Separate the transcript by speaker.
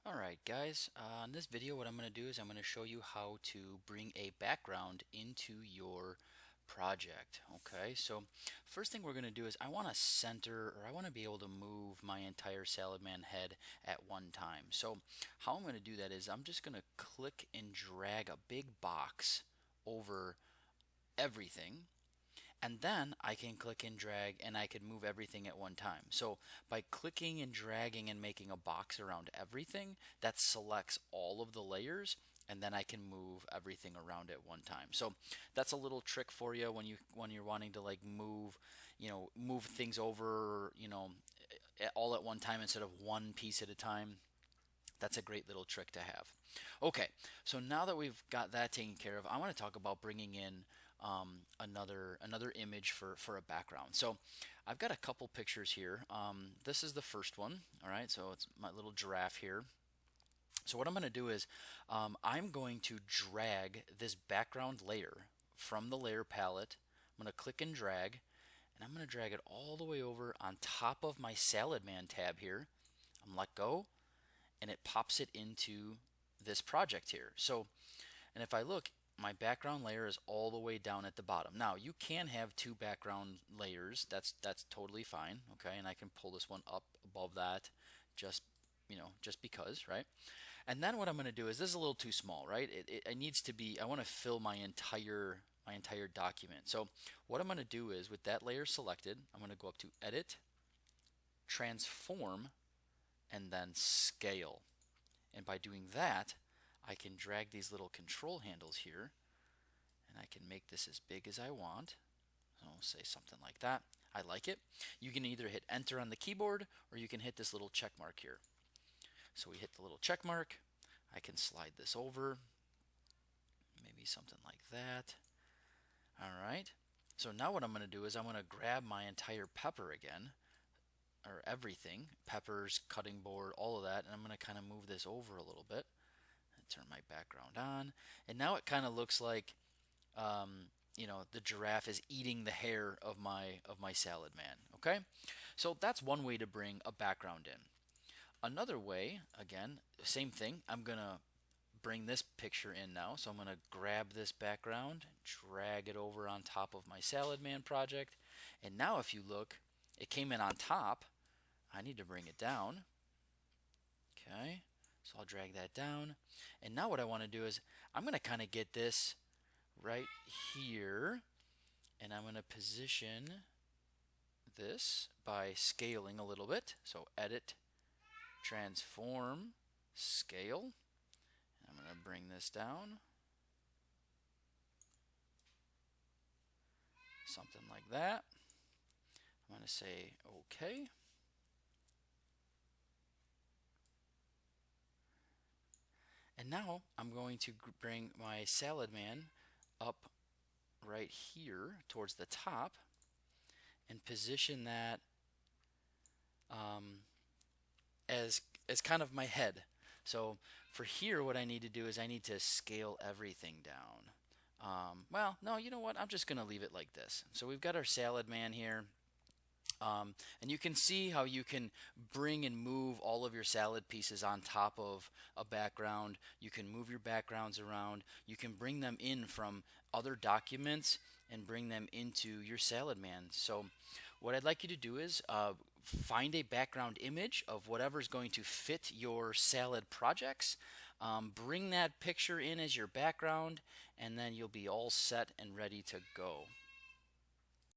Speaker 1: Alright guys, in this video what I'm going to do is I'm going to show you how to bring a background into your project. Okay, so first thing we're going to do is I want to center, or I want to be able to move my entire Saladman head at one time. So how I'm going to do that is I'm just going to click and drag a big box over everything, and then I can click and drag and I can move everything at one time. So by clicking and dragging and making a box around everything, that selects all of the layers, and then I can move everything around at one time. So that's a little trick for you when you're wanting to like move things over, all at one time instead of one piece at a time. That's a great little trick to have. Okay, so now that we've got that taken care of, I want to talk about bringing in another image for a background. So I've got a couple pictures here. This is the first one. All right, so it's my little giraffe here. So what I'm going to do is I'm going to drag this background layer from the layer palette. I'm going to click and drag, and I'm going to drag it all the way over on top of my Saladman tab here. I'm let go, and it pops it into this project here. So, and if I look, my background layer is all the way down at the bottom. Now you can have two background layers. That's totally fine. Okay, and I can pull this one up above that, just just because, right? And then what I'm going to do is, this is a little too small, right? It needs to be. I want to fill my entire document. So what I'm going to do is, with that layer selected, I'm going to go up to Edit, Transform, and then Scale. And by doing that, I can drag these little control handles here, and I can make this as big as I want. So I'll say something like that. I like it. You can either hit enter on the keyboard, or you can hit this little check mark here. So we hit the little check mark. I can slide this over, maybe something like that. All right. So now what I'm going to do is I'm going to grab my entire pepper again, or everything, peppers, cutting board, all of that, and I'm going to kind of move this over a little bit. Turn my background on, and now it kind of looks like the giraffe is eating the hair of my Saladman. Okay, so that's one way to bring a background in. Another way, again, same thing. I'm gonna bring this picture in now, so I'm gonna grab this background, drag it over on top of my Saladman project, and now if you look, it came in on top. I need to bring it down. Okay, so I'll drag that down. And now what I want to do is I'm going to kind of get this right here, and I'm going to position this by scaling a little bit. So Edit, Transform, Scale. I'm going to bring this down. Something like that. I'm going to say OK. And now I'm going to bring my Saladman up right here towards the top and position that as kind of my head. So for here, what I need to do is I need to scale everything down. Well, no, you know what? I'm just going to leave it like this. So we've got our Saladman here. And you can see how you can bring and move all of your salad pieces on top of a background. You can move your backgrounds around. You can bring them in from other documents and bring them into your Saladman. So what I'd like you to do is find a background image of whatever's going to fit your salad projects. Bring that picture in as your background, and then you'll be all set and ready to go.